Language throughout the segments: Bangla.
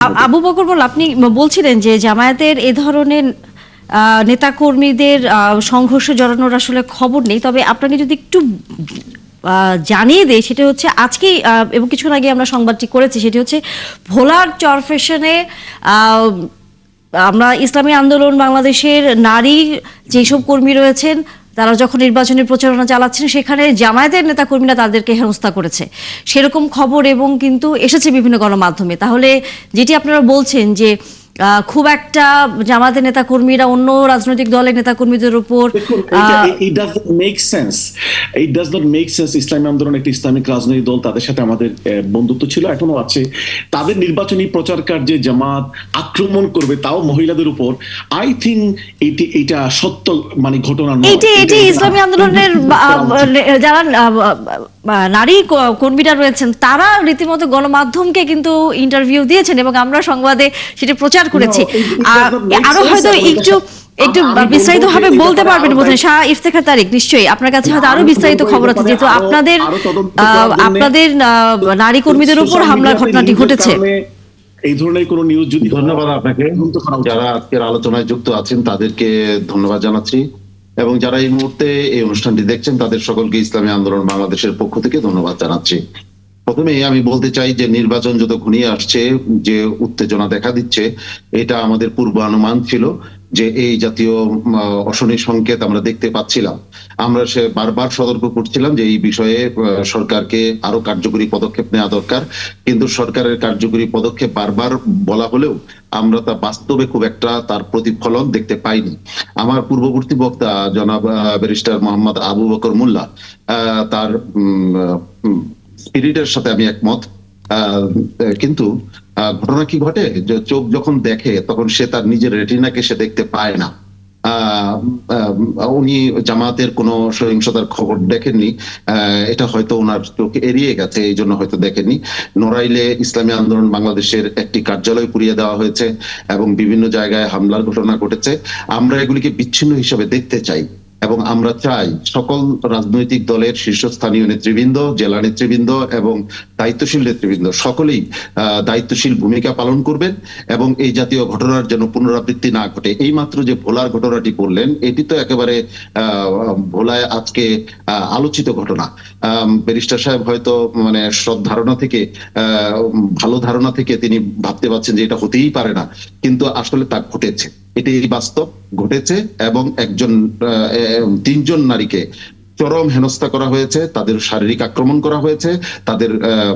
আবু বকর বল, আপনি বলছিলেন যে জামায়াতের এ ধরনের নেতাকর্মীদের সংঘর্ষে জড়ানোর আসলে খবর নেই, তবে আপনাকে যদি একটু জানিয়ে দেয়, সেটা হচ্ছে আজকেই এবং কিছুক্ষণ আগে আমরা সংবাদটি করেছি, সেটি হচ্ছে ভোলার চরফ্যাশনে আমরা ইসলামী আন্দোলন বাংলাদেশের নারী যেসব কর্মী রয়েছেন তারা যখন নির্বাচনী প্রচারণা চালাচ্ছেন সেখানে জামায়াতের নেতাকর্মীরা তাদেরকে হেনস্থা করেছে, সেরকম খবর এবং কিন্তু এসেছে বিভিন্ন গণমাধ্যমে। তাহলে যেটি আপনারা বলছেন যে খুব একটা জামায়াতের নেতাকর্মীরা অন্য রাজনৈতিক দলের নেতাকর্মীদের উপর ইসলামী আন্দোলন একটি ইসলামিক রাজনৈতিক দল, তাদের সাথে আমাদের বন্ধুত্ব ছিল, এখনো আছে। তাদের নির্বাচনী প্রচার কার্যে জামাত আক্রমণ করবে, তাও মহিলাদের উপর, আই থিঙ্ক এটা সত্য মানে ঘটনা নয়। এটি ইসলামী আন্দোলনের যারা নারী কর্মীরা রয়েছেন তারা রীতিমতো গণমাধ্যমকে কিন্তু ইন্টারভিউ দিয়েছেন এবং আমরা সংবাদে সেটা প্রচার করেছি। আরো হয়তো একটু বিস্তারিত ভাবে বলতে পারবেন বোধহয় শাহ ইফতেখার তারিক, নিশ্চয়ই আপনার কাছে হয়তো আরো বিস্তারিত খবর আছে, যেহেতু আপনাদের নারী কর্মীদের উপর হামলার ঘটনাটি ঘটেছে। এই ধরনের কোন নিউজ যদি। ধন্যবাদ আপনাকে, যারা আজকের আলোচনায় যুক্ত আছেন তাদেরকে ধন্যবাদ জানাচ্ছি, এবং যারা এই মুহূর্তে এই অনুষ্ঠানটি দেখছেন তাদের সকলকে ইসলামী আন্দোলন বাংলাদেশের পক্ষ থেকে ধন্যবাদ জানাচ্ছি। প্রথমে আমি বলতে চাই যে নির্বাচন যত ঘনিয়ে আসছে, যে উত্তেজনা দেখা দিচ্ছে, এটা আমাদের পূর্বানুমান ছিল যে এই জাতীয় অশনি সংকেত আমরা দেখতে পাচ্ছিলাম। আমরা সে বারবার সতর্ক করছিলাম যে এই বিষয়ে সরকারকে আরো কার্যকরী পদক্ষেপ নেওয়া দরকার, কিন্তু সরকারের কার্যকরী পদক্ষেপ বারবার বলা হলেও আমরা তা বাস্তবে খুব একটা তার প্রতিফলন দেখতে পাইনি। আমার পূর্ববর্তী বক্তা জনাব ব্যারিস্টার মোহাম্মদ আবু বকর মোল্লা, তার স্পিরিটের সাথে আমি একমত, কিন্তু ঘটনা কি ঘটে, চোখ যখন দেখে তখন সে তার নিজের রেটিনাকে সে দেখতে পায় না। উনি জামাতের কোনো সহিংসতার খবর দেখেননি, এটা হয়তো ওনার চোখ এড়িয়ে গেছে, এই জন্য হয়তো দেখেননি। নড়াইলে ইসলামী আন্দোলন বাংলাদেশের একটি কার্যালয় পুড়িয়ে দেওয়া হয়েছে এবং বিভিন্ন জায়গায় হামলার ঘটনা ঘটেছে। আমরা এগুলিকে বিচ্ছিন্ন হিসাবে দেখতে চাই এবং আমরা চাই সকল রাজনৈতিক দলের শীর্ষস্থানীয় নেতৃবৃন্দ, জেলা নেতৃবৃন্দ এবং দায়িত্বশীল নেতৃবৃন্দ সকলেই দায়িত্বশীল ভূমিকা পালন করবেন এবং এই জাতীয় ঘটনার যেন পুনরাবৃত্তি না ঘটে। এই মাত্র যে ভোলার ঘটনাটি বললেন, এটি তো একেবারে ভোলায় আজকে আলোচিত ঘটনা। ব্যারিস্টার সাহেব হয়তো মানে সৎ ধারণা থেকে, ভালো ধারণা থেকে তিনি ভাবতে পারছেন যে এটা হতেই পারে না, কিন্তু আসলে তা ঘটেছে, এটি বাস্তব ঘটেছে এবং তিনজন নারীকে চরম হেনস্থা করা হয়েছে, তাদের শারীরিক আক্রমণ করা হয়েছে, তাদের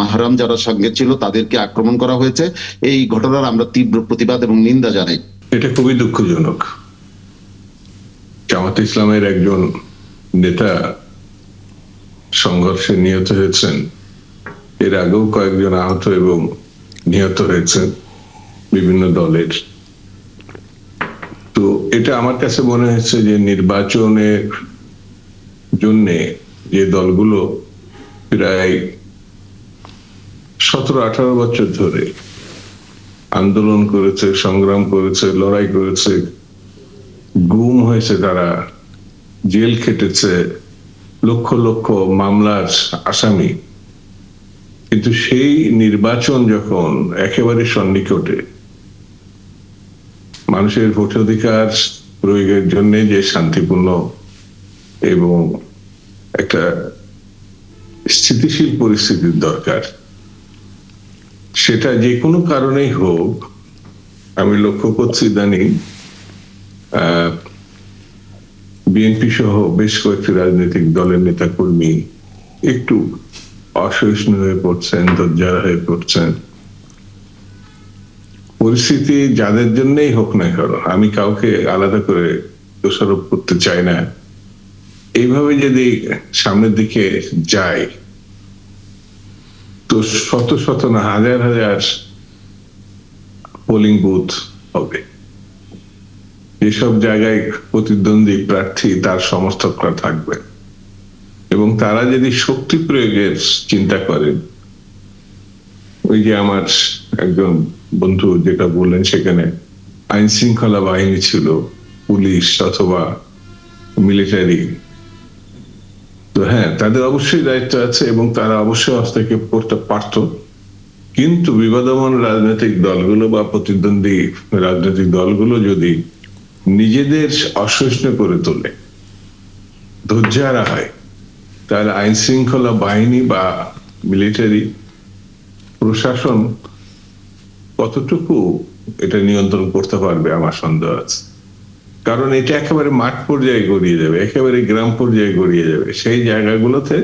মাহরাম যারা সঙ্গে ছিল তাদেরকে আক্রমণ করা হয়েছে। এই ঘটনার আমরা তীব্র প্রতিবাদ এবং নিন্দা জানাই। এটা খুবই দুঃখজনক। জামাত ইসলামের একজন নেতা সংঘর্ষে নিহত হয়েছেন, এর আগেও কয়েকজন আহত এবং নিহত হয়েছেন বিভিন্ন দলের। তো এটা আমার কাছে মনে হয়েছে যে নির্বাচনের জন্য যে দলগুলো প্রায় 17-18 বছর ধরে আন্দোলন করেছে, সংগ্রাম করেছে, লড়াই করেছে, গুম হয়েছে, তারা জেল খেটেছে, লক্ষ লক্ষ মামলার আসামি, কিন্তু সেই নির্বাচন যখন একেবারে সন্নিকটে, মানুষের ভোটাধিকার প্রয়োগের জন্য যে শান্তিপূর্ণ এবং একটা স্থিতিশীল পরিস্থিতির দরকার, সেটা যে কোনো কারণেই হোক, আমি লক্ষ্য করছি ইদানিং বিএনপি সহ বেশ কয়েকটি রাজনৈতিক দলের নেতা কর্মী একটু অসহিষ্ণু হয়ে পড়ছেন, ধৈর্যহারা হয়ে পড়ছেন। পরিস্থিতি যাদের জন্যই হোক না কেন, আমি কাউকে আলাদা করে দোষারোপ করতে চাই না, এইভাবে যদি সামনের দিকে যায় তো শত শত না হাজার হাজার পোলিং বুথ হবে, যেসব জায়গায় প্রতিদ্বন্দ্বী প্রার্থী তার সমর্থকরা থাকবে, এবং তারা যদি শক্তি প্রয়োগের চিন্তা করেন, ওই যে আমার একজন বন্ধু যেটা বললেন, সেখানে আইন শৃঙ্খলা বাহিনী ছিল, পুলিশ অথবা মিলিটারি, তো হ্যাঁ, তাদের অবশ্যই দায়িত্ব আছে এবং তারা অবশ্যই হস্তক্ষেপ করতে পারত, কিন্তু বিবাদমান রাজনৈতিক দলগুলো বা প্রতিদ্বন্দ্বী রাজনৈতিক দলগুলো যদি নিজেদের অসহিষ্ণু করে তোলে, ধৈর্যহারা হয়, তাহলে আইন শৃঙ্খলা বাহিনী বা মিলিটারি প্রশাসন কতটুকু এটা নিয়ন্ত্রণ করতে পারবে আমার সন্দেহ আছে। কারণ এটা একেবারে মাঠ পর্যায়ে গড়িয়ে যাবে, একেবারে গ্রাম পর্যায়ে গড়িয়ে যাবে। সেই জায়গাগুলোতে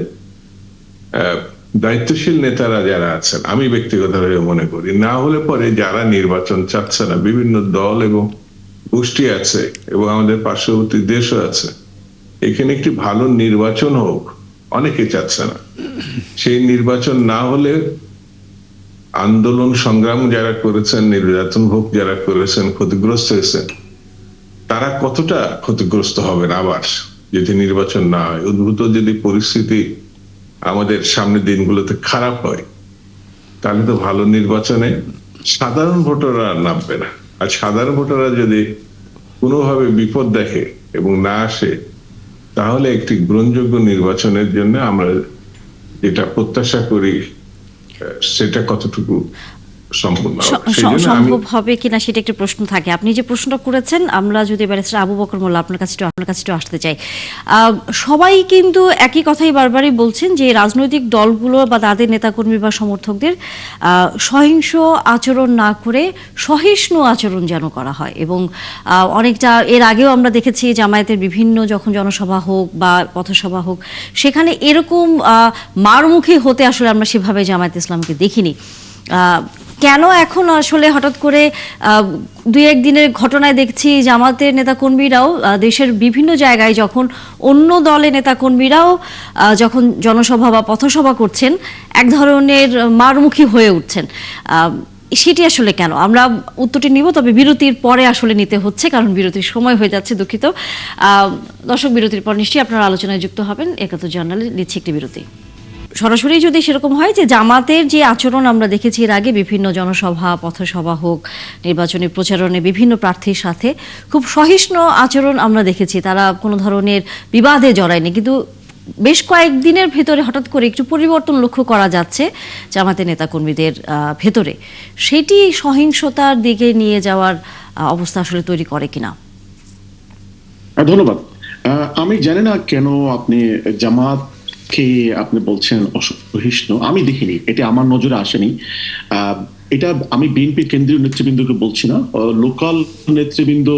দায়িত্বশীল নেতারা যারা আছেন, আমি ব্যক্তিগতভাবে মনে করি, না হলে পরে যারা নির্বাচন চাচ্ছে না, বিভিন্ন দল এবং গোষ্ঠী আছে এবং আমাদের পার্শ্ববর্তী দেশও আছে, এখানে একটি ভালো নির্বাচন হোক অনেকে চাচ্ছে না। সেই নির্বাচন না হলে আন্দোলন সংগ্রাম যারা করেছেন, নির্যাতন ভোগ যারা করেছেন, ক্ষতিগ্রস্ত হয়েছেন, তারা কতটা ক্ষতিগ্রস্ত হবেন আবার যদি নির্বাচন না হয়। উদ্ভূত যদি পরিস্থিতি আমাদের সামনের দিনগুলোতে খারাপ হয়, তাহলে তো ভালো নির্বাচনে সাধারণ ভোটাররা নামবে না। আর সাধারণ ভোটাররা যদি কোনোভাবে বিপদ দেখে এবং না আসে, তাহলে একটি গ্রহণযোগ্য নির্বাচনের জন্য আমরা যেটা প্রত্যাশা করি সেটা কতটুকু সম্পূর্ণ সম্ভব হবে কিনা সেটা একটা প্রশ্ন থাকে। আপনি যে প্রশ্নটা করেছেন, আমরা যদি ব্যারিস্টার আবু বকর মোল্লা আপনার কাছে একটু আসতে চাই। সবাই কিন্তু একই কথাই বারবারই বলছেন যে রাজনৈতিক দলগুলো বা তাদের নেতাকর্মী বা সমর্থকদের সহিংস আচরণ না করে সহিষ্ণু আচরণ যেন করা হয়। এবং অনেকটা এর আগেও আমরা দেখেছি জামায়াতের বিভিন্ন যখন জনসভা হোক বা পথসভা হোক, সেখানে এরকম মারমুখী হতে আসলে আমরা সেভাবে জামায়াত ইসলামকে দেখিনি। কেন এখন আসলে হঠাৎ করে দুই একদিনের ঘটনায় দেখছি জামাতের নেতাকর্মীরাও দেশের বিভিন্ন জায়গায় যখন অন্য দলের নেতাকর্মীরাও যখন জনসভা বা পথসভা করছেন, এক ধরনের মারমুখী হয়ে উঠছেন? সেটি আসলে কেন? আমরা উত্তরটি নিব, তবে বিরতির পরে আসলে নিতে হচ্ছে, কারণ বিরতির সময় হয়ে যাচ্ছে, দুঃখিত। দর্শক, বিরতির পর নিশ্চয়ই আপনারা আলোচনায় যুক্ত হবেন। ৭১ জার্নালে নিচ্ছে একটি বিরতি। সরাসরি যদি সেরকম হয় যে জামাতের যে আচরণ আমরা দেখেছি এর আগে বিভিন্ন জনসভা পথসভা হোক, নির্বাচনী প্রচারণে বিভিন্ন প্রার্থীর সাথে খুব সহিষ্ণু আচরণ আমরা দেখেছি, তারা কোনো ধরনের বিবাদে জড়ায়নি, কিন্তু বেশ কয়েকদিনের ভেতরে হঠাৎ করে একটু পরিবর্তন লক্ষ্য করা যাচ্ছে জামাতের নেতাকর্মীদের ভেতরে। সেটি সহিংসতার দিকে নিয়ে যাওয়ার অবস্থা আসলে তৈরি করে কিনা? ধন্যবাদ। আমি জানি না কেন আপনি জামাতকে আপনি বলছেন অসহিষ্ণু। আমি দেখিনি, এটা আমার নজরে আসেনি। এটা আমি বিএনপির কেন্দ্রীয় নেতৃবৃন্দকে বলছি না, লোকাল নেতৃবৃন্দ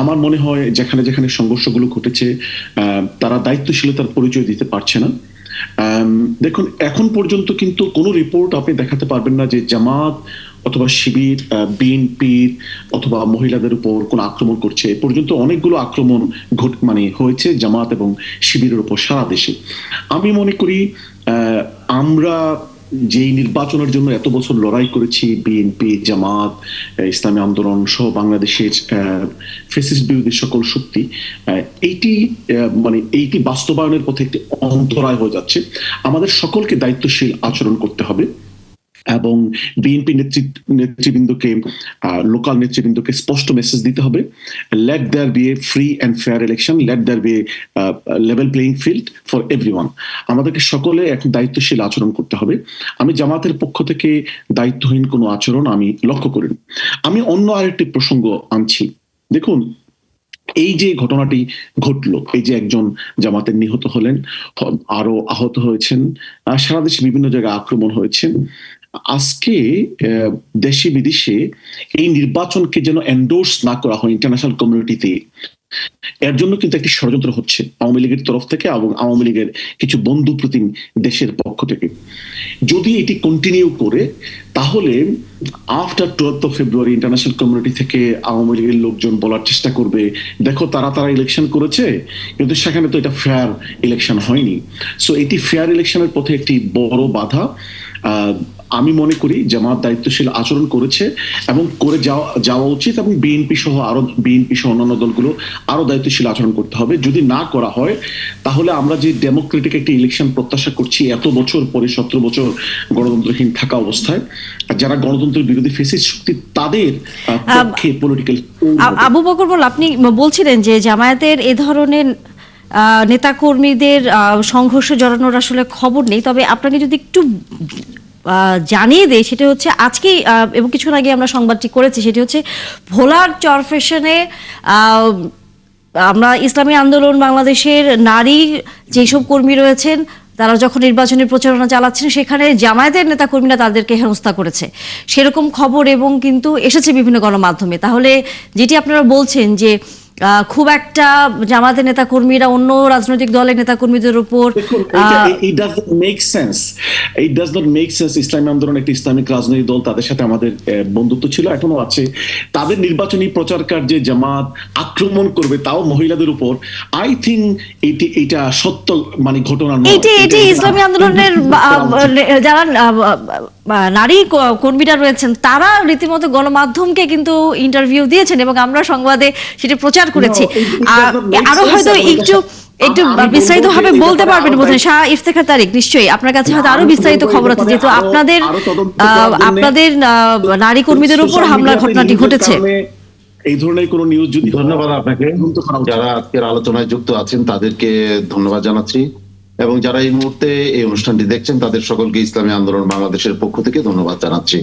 আমার মনে হয় যেখানে যেখানে সংঘর্ষগুলো ঘটেছে তারা দায়িত্বশীলতার পরিচয় দিতে পারছে না। দেখুন, এখন পর্যন্ত কিন্তু কোনো রিপোর্ট আপনি দেখাতে পারবেন না যে জামাত অথবা শিবির বিএনপির অথবা মহিলাদের উপর কোন আক্রমণ করছে। এ পর্যন্ত অনেকগুলো আক্রমণ হয়েছে জামাত এবং শিবিরের উপর সারা দেশে। আমি মনে করি আমরা যেই নির্বাচনের জন্য এত বছর লড়াই করেছি, বিএনপি, জামাত, ইসলামী আন্দোলন সহ বাংলাদেশের ফ্যাসিস্ট বিরোধী সকল শক্তি, এইটি বাস্তবায়নের পথে একটি অন্তরায় হয়ে যাচ্ছে। আমাদের সকলকে দায়িত্বশীল আচরণ করতে হবে এবং বিএনপি নেতৃবৃন্দকে, লোকাল নেতৃবৃন্দকে স্পষ্ট মেসেজ দিতে হবে, let there be a free and fair election, let there be a level playing field for everyone. আমাদেরকে সকলে এখন দায়িত্বশীল আচরণ করতে হবে। আমি জামাতের পক্ষ থেকে দায়িত্বহীন কোনো আচরণ আমি লক্ষ্য করিনি। আমি অন্য আরেকটি প্রসঙ্গ আনছি। দেখুন, এই যে ঘটনাটি ঘটলো, এই যে একজন জামাতের নিহত হলেন, আরো আহত হয়েছেন, সারা দেশে বিভিন্ন জায়গায় আক্রমণ হয়েছে। আজকে দেশে বিদেশে এই নির্বাচনকে যেন এন্ডোর্স না করা হয় ইন্টারন্যাশনাল কমিউনিটিতে, এর জন্য কিন্তু একটি ষড়যন্ত্র হচ্ছে আওয়ামী লীগের তরফ থেকে এবং আওয়ামী লীগের কিছু বন্ধু প্রতিম দেশের পক্ষ থেকে। যদি এটি কন্টিনিউ করে, তাহলে আফটার 12 ফেব্রুয়ারি ইন্টারন্যাশনাল কমিউনিটি থেকে আওয়ামী লীগের লোকজন বলার চেষ্টা করবে, দেখো তারা ইলেকশন করেছে, কিন্তু সেখানে তো এটা ফেয়ার ইলেকশন হয়নি। সো এটি ফেয়ার ইলেকশনের পথে একটি বড় বাধা। আমি মনে করি জামাত দায়িত্বশীল আচরণ করেছে এবং করে যাওয়া উচিত, এবং বিএনপি সহ অন্যান্য দলগুলো আরো দায়িত্বশীল আচরণ করতে হবে। যদি না করা হয়, তাহলে আমরা যে ডেমোক্রেটিক একটি ইলেকশন প্রত্যাশা করছি এত বছর পরে, 17 বছর গণতন্ত্রহীন থাকা অবস্থায়, যারা গণতন্ত্রের বিরোধী ফ্যাসিস্ট শক্তি, তাদের পক্ষে পলিটিক্যাল। আবু বকর মোল্লা, আপনি বলছিলেন যে জামায়াতের এ ধরনের নেতাকর্মীদের সংঘর্ষে জড়ানোর আসলে খবর নেই, তবে আপনাকে যদি একটু জানিয়ে দেই, সেটা হচ্ছে আজকে এবং কিছুক্ষণ আগে আমরা সংবাদটি করেছি, সেটি হচ্ছে ভোলার চরফ্যাশনে আমরা ইসলামী আন্দোলন বাংলাদেশের নারী যেসব কর্মী রয়েছেন তারা যখন নির্বাচনী প্রচারণা চালাচ্ছেন সেখানে জামায়াতের নেতা কর্মীরা তাদেরকে হেনস্থা করেছে, সেরকম খবর এবং কিন্তু এসেছে বিভিন্ন গণমাধ্যমে। তাহলে যেটি আপনারা বলছেন যে খুব একটা জামায়াতের নেতা কর্মীরা অন্য রাজনৈতিক দলের নেতা কর্মীদের উপর দেখুন, it does not make sense. It does not make sense. ইসলামী আন্দোলন একটি ইসলামিক রাজনৈতিক দল, তাদের সাথে আমাদের বন্ধুত্ব ছিল, এখনো আছে। তাদের নির্বাচনী প্রচার কার্যে জামাত আক্রমণ করবে, তাও মহিলাদের উপর। আই থিঙ্ক এটা সত্য মানে ঘটনা নয়। এটি ইসলামী আন্দোলনের যারা নারী কর্মীরা রয়েছেন তারা রীতিমতো গণমাধ্যমকে কিন্তু ইন্টারভিউ দিয়েছেন এবং আমরা সংবাদে সেটি প্রচার করেছি। আরো হয়তো একটু বিস্তারিত ভাবে বলতে পারবেন বোধহয় শাহ ইফতেখার তারিক, নিশ্চয়ই আপনার কাছে হয়তো আরো বিস্তারিত খবর আছে, যেহেতু আপনাদের নারী কর্মীদের উপর হামলার ঘটনাটি ঘটেছে। এই ধরনের কোনো নিউজ যদি ধন্যবাদ আপনাকে। যারা আজকের আলোচনায় যুক্ত আছেন তাদেরকে ধন্যবাদ জানাচ্ছি, এবং যারা এই মুহূর্তে এই অনুষ্ঠানটি দেখছেন তাদের সকলকে ইসলামী আন্দোলন বাংলাদেশের পক্ষ থেকে ধন্যবাদ জানাচ্ছি।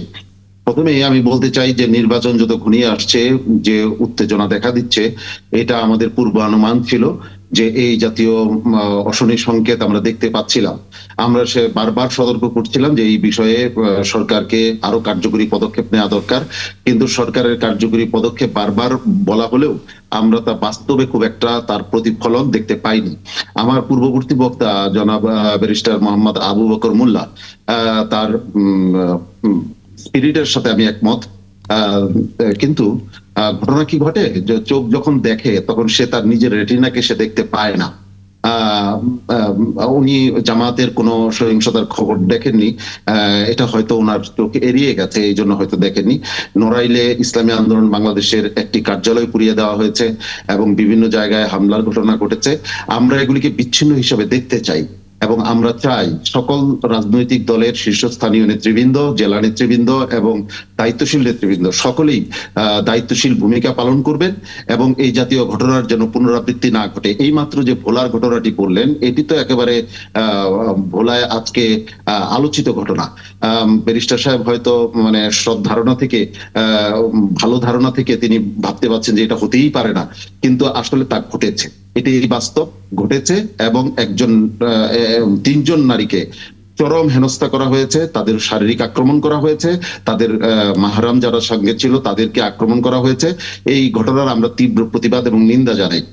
প্রথমে আমি বলতে চাই যে নির্বাচন যত ঘনিয়ে আসছে, যে উত্তেজনা দেখা দিচ্ছে, এটা আমাদের পূর্বানুমান ছিল যে এই জাতীয় অশনি সংকেত আমরা দেখতে পাচ্ছিলাম। আমরা সে বারবার সতর্ক করছিলাম যে এই বিষয়ে সরকারকে আরো কার্যকরী পদক্ষেপ নেওয়া দরকার, কিন্তু সরকারের কার্যকরী পদক্ষেপ বারবার বলা হলেও আমরা তা বাস্তবে খুব একটা তার প্রতিফলন দেখতে পাইনি। আমার পূর্ববর্তী বক্তা জনাব ব্যারিস্টার মোহাম্মদ আবু বকর মোল্লা, তার স্পিরিটের সাথে আমি একমত, কিন্তু ঘটনা কি ঘটে, চোখ যখন দেখে তখন সে তার নিজের রেটিনাকে সে দেখতে পায় না। উনি জামাতের কোনো সহিংসতার খবর দেখেননি, এটা হয়তো ওনার চোখ এড়িয়ে গেছে, এই জন্য হয়তো দেখেননি। নড়াইলে ইসলামী আন্দোলন বাংলাদেশের একটি কার্যালয় পুড়িয়ে দেওয়া হয়েছে এবং বিভিন্ন জায়গায় হামলার ঘটনা ঘটেছে। আমরা এগুলিকে বিচ্ছিন্ন হিসেবে দেখতে চাই এবং আমরা চাই সকল রাজনৈতিক দলের শীর্ষস্থানীয় নেতৃবৃন্দ, জেলা নেতৃবৃন্দ এবং দায়িত্বশীল নেতৃবৃন্দ সকলেই দায়িত্বশীল ভূমিকা পালন করবেন এবং এই জাতীয় ঘটনার যেন পুনরাবৃত্তি না ঘটে। এই মাত্র যে ভোলার ঘটনাটি বললেন, এটি তো একেবারে ভোলায় আজকে আলোচিত ঘটনা। ব্যারিস্টার সাহেব হয়তো মানে সৎ ধারণা থেকে, ভালো ধারণা থেকে তিনি ভাবতে পারছেন যে এটা হতেই পারে না, কিন্তু আসলে তা ঘটেছে, এটি বাস্তব ঘটেছে এবং তিনজন নারীকে চরম হেনস্থা করা হয়েছে, তাদের শারীরিক আক্রমণ করা হয়েছে, তাদের মাহরাম যারা সঙ্গে ছিল তাদেরকে আক্রমণ করা হয়েছে। এই ঘটনার আমরা তীব্র প্রতিবাদ এবং নিন্দা জানাই।